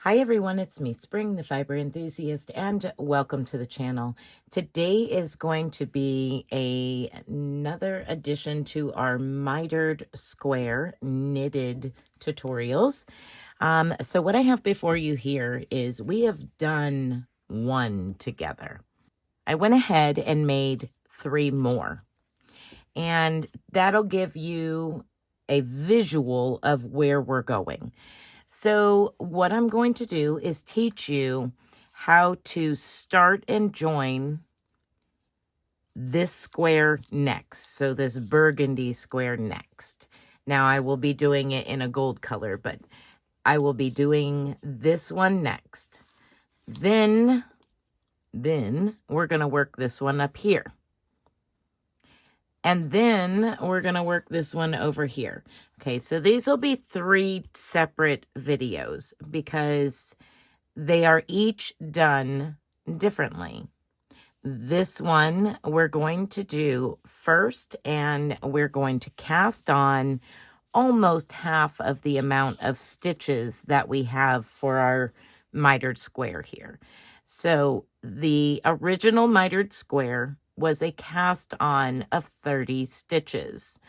Hi everyone, it's me, Spring, the Fiber Enthusiast, and welcome to the channel. Today is going to be another addition to our mitered square knitted tutorials. So what I have before you here is we have done one together. I went ahead and made 3 more, and that'll give you a visual of where we're going. So what I'm going to do is teach you how to start and join this square next. So this burgundy square next. Now I will be doing it in a gold color, but I will be doing this one next. Then we're going to work this one up here. And then we're going to work this one over here. Okay, so these will be 3 separate videos because they are each done differently. This one we're going to do first, and we're going to cast on almost half of the amount of stitches that we have for our mitered square here. So the original mitered square was a cast on of 30 stitches.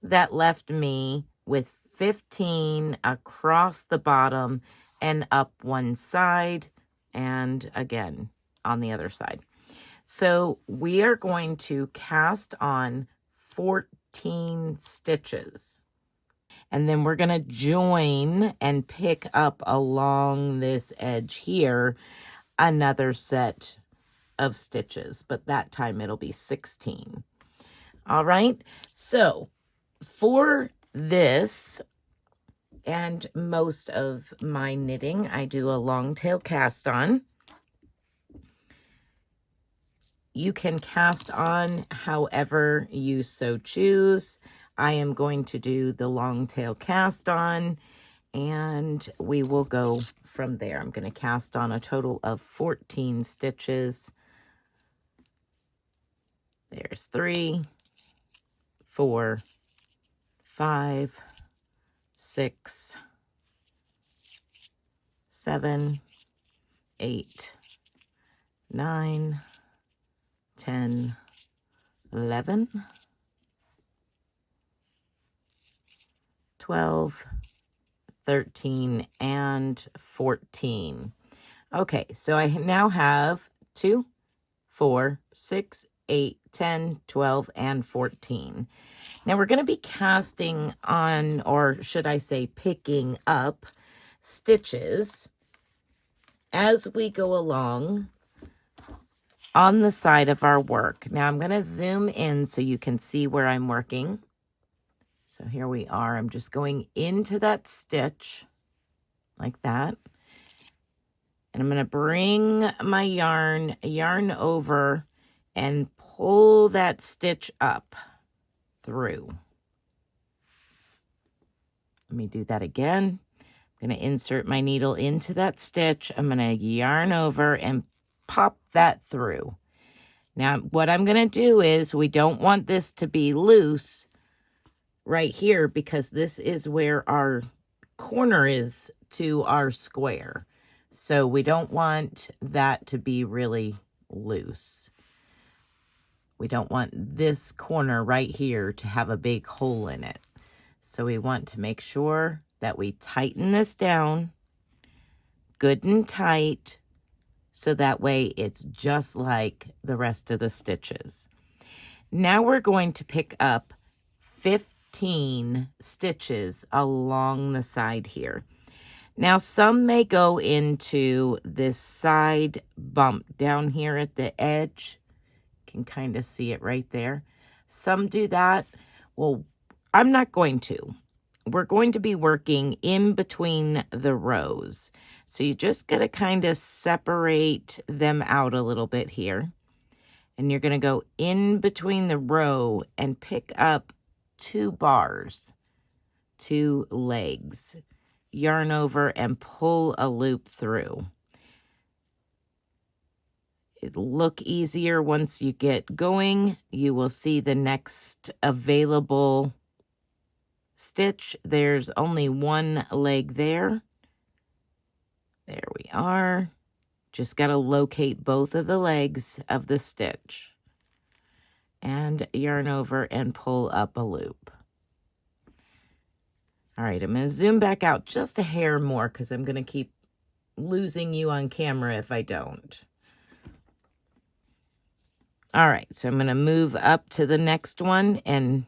That left me with 15 across the bottom and up one side, and again on the other side. So we are going to cast on 14 stitches. And then we're going to join and pick up along this edge here another set of stitches, but that time it'll be 16. All right, so for this and most of my knitting, I do a long tail cast on. You can cast on however you so choose. I am going to do the long tail cast on, and we will go from there. I'm going to cast on a total of 14 stitches. There's 3, 4, 5, 6, 7, 8, 9, 10, 11, 12, 13, and 14. Okay, so I now have 2, 4, 6, 8, 10, 12, and 14. Now we're going to be casting on, or should I say picking up, stitches as we go along on the side of our work. Now I'm going to zoom in so you can see where I'm working. So here we are. I'm just going into that stitch like that. And I'm going to bring my yarn over and pull that stitch up through. Let me do that again. I'm going to insert my needle into that stitch. I'm going to yarn over and pop that through. Now, what I'm going to do is, we don't want this to be loose right here because this is where our corner is to our square. So we don't want that to be really loose. We don't want this corner right here to have a big hole in it. So we want to make sure that we tighten this down good and tight, so that way it's just like the rest of the stitches. Now we're going to pick up 15 stitches along the side here. Now some may go into this side bump down here at the edge. You can kind of see it right there. Some do that. Well, I'm not going to. We're going to be working in between the rows. So you just got to kind of separate them out a little bit here. And you're going to go in between the row and pick up 2 bars, 2 legs. Yarn over and pull a loop through. It'll look easier once you get going. You will see the next available stitch. There's only 1 leg there. There are. Just got to locate both of the legs of the stitch and yarn over and pull up a loop. All right, I'm going to zoom back out just a hair more because I'm going to keep losing you on camera if I don't. All right, so I'm going to move up to the next one and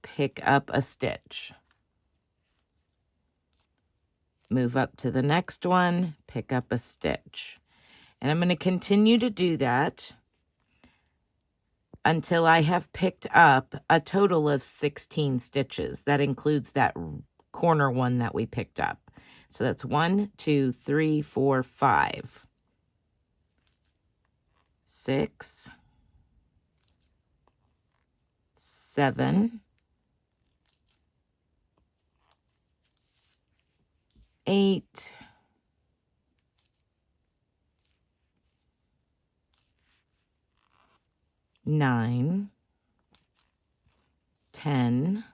pick up a stitch. Move up to the next one, pick up a stitch. And I'm going to continue to do that until I have picked up a total of 16 stitches. That includes that corner one that we picked up. So that's 1, 2, 3, 4, 5, 6, 7, 8, 9, 10,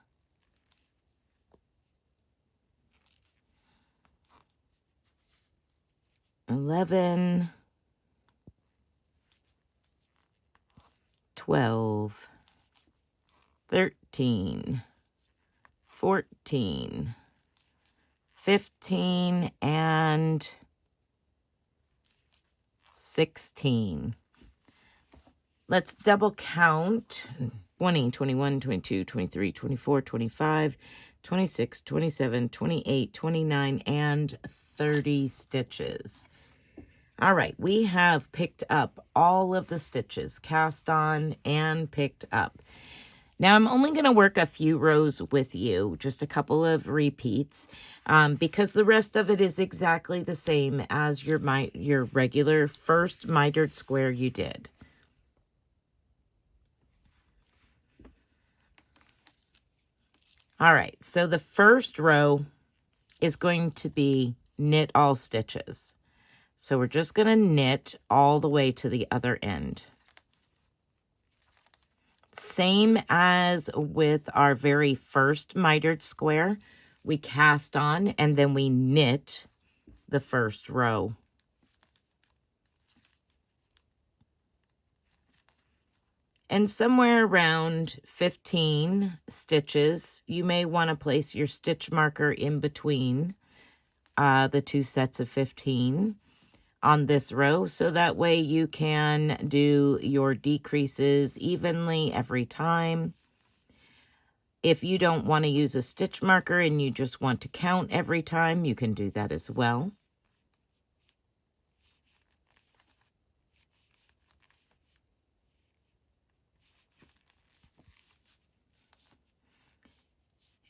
11, 12, 13, 14, 15, and 16. Let's double count. 20, 21, 22, 23, 24, 25, 26, 27, 28, 29, and 30 stitches. All right, we have picked up all of the stitches, cast on and picked up. Now I'm only going to work a few rows with you, just a couple of repeats, because the rest of it is exactly the same as your regular first mitered square you did. All right, so the first row is going to be knit all stitches. So we're just going to knit all the way to the other end. Same as with our very first mitered square, we cast on and then we knit the first row. And somewhere around 15 stitches, you may want to place your stitch marker in between the two sets of 15 on this row, so that way you can do your decreases evenly every time. If you don't want to use a stitch marker and you just want to count every time, you can do that as well.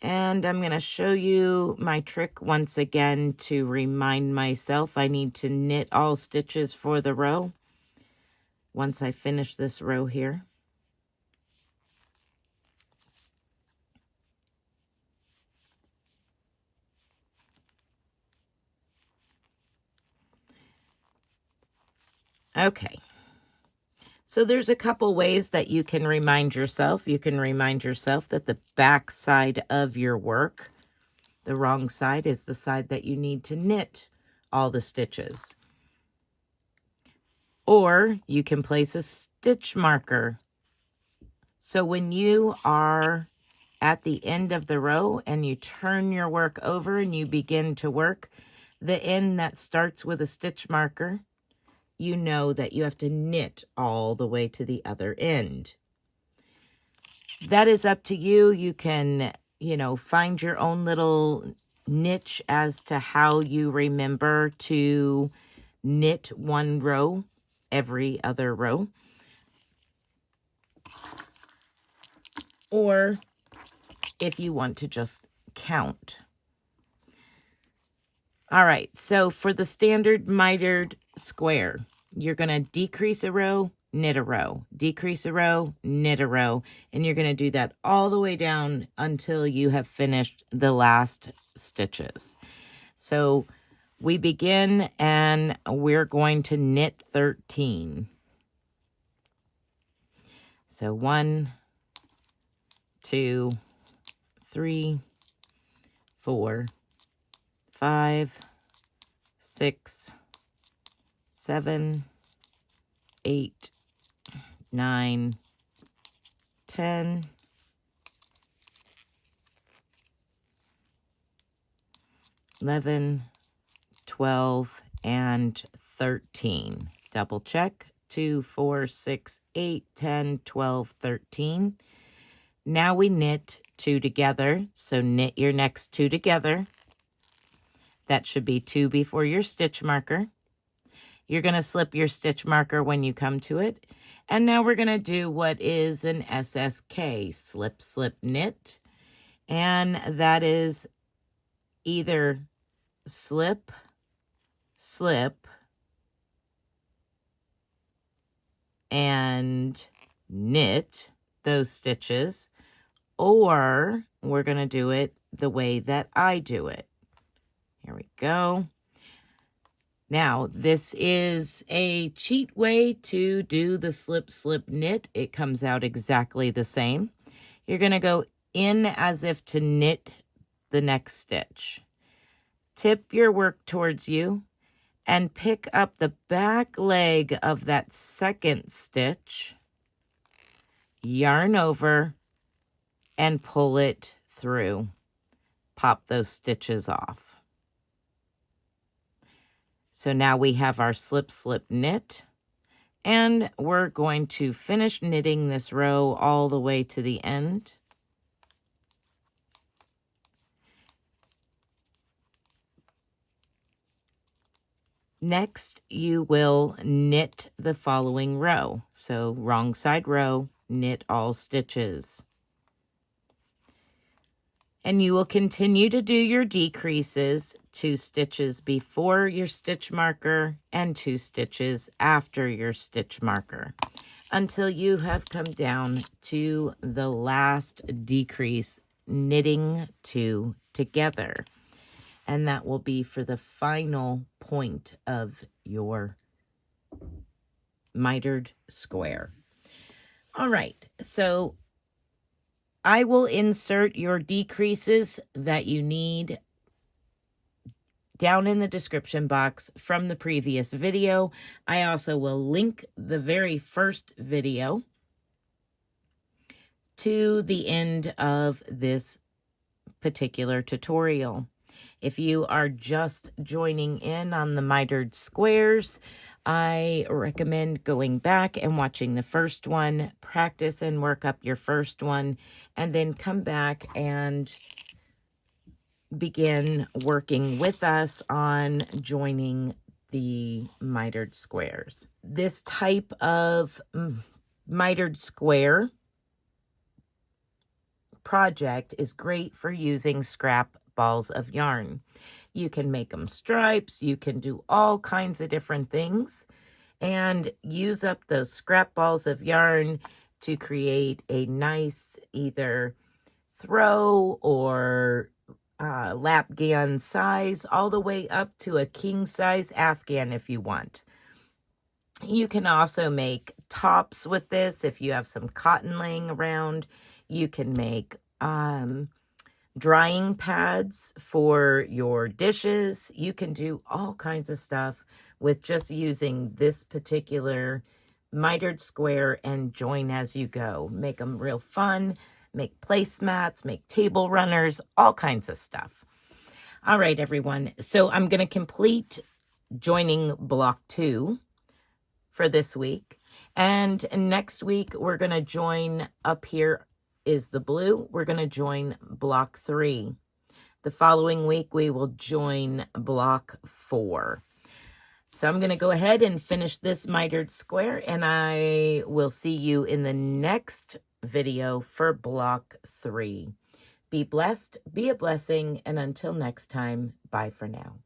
And I'm going to show you my trick once again to remind myself I need to knit all stitches for the row once I finish this row here. Okay. So there's a couple ways that you can remind yourself. You can remind yourself that the back side of your work, the wrong side, is the side that you need to knit all the stitches. Or you can place a stitch marker. So when you are at the end of the row and you turn your work over and you begin to work, the end that starts with a stitch marker, you know that you have to knit all the way to the other end. That is up to you. You can, find your own little niche as to how you remember to knit one row every other row. Or if you want to just count. All right, so for the standard mitered square, you're going to decrease a row, knit a row, decrease a row, knit a row, and you're going to do that all the way down until you have finished the last stitches. So we begin and we're going to knit 13. So 1, 2, 3, 4, 5, 6, 7, 8, 9, 10, 11, 12, and 13. Double check. 2, 4, 6, 8, 10, 12, 13. Now we knit 2 together. So knit your next 2 together. That should be 2 before your stitch marker. You're going to slip your stitch marker when you come to it. And now we're going to do what is an SSK, slip, slip, knit. And that is either slip, slip, and knit those stitches, or we're going to do it the way that I do it. Here we go. Now, this is a cheat way to do the slip, slip, knit. It comes out exactly the same. You're going to go in as if to knit the next stitch. Tip your work towards you and pick up the back leg of that second stitch, yarn over, and pull it through. Pop those stitches off. So now we have our slip, slip, knit, and we're going to finish knitting this row all the way to the end. Next, you will knit the following row. So wrong side row, knit all stitches. And you will continue to do your decreases 2 stitches before your stitch marker and 2 stitches after your stitch marker until you have come down to the last decrease, knitting 2 together. And that will be for the final point of your mitered square. All right, so I will insert your decreases that you need down in the description box from the previous video. I also will link the very first video to the end of this particular tutorial. If you are just joining in on the mitered squares, I recommend going back and watching the first one, practice and work up your first one, and then come back and begin working with us on joining the mitered squares. This type of mitered square project is great for using scrap balls of yarn. You can make them stripes, you can do all kinds of different things, and use up those scrap balls of yarn to create a nice either throw or lapgan size, all the way up to a king size Afghan if you want. You can also make tops with this if you have some cotton laying around. You can make drying pads for your dishes. You can do all kinds of stuff with just using this particular mitered square and join as you go. Make them real fun, make placemats, make table runners, all kinds of stuff. All right, everyone. So I'm going to complete joining block 2 for this week. And next week, we're going to join up here is the blue. We're going to join block 3. The following week, we will join block 4. So I'm going to go ahead and finish this mitered square, and I will see you in the next video for block 3. Be blessed, be a blessing, and until next time, bye for now.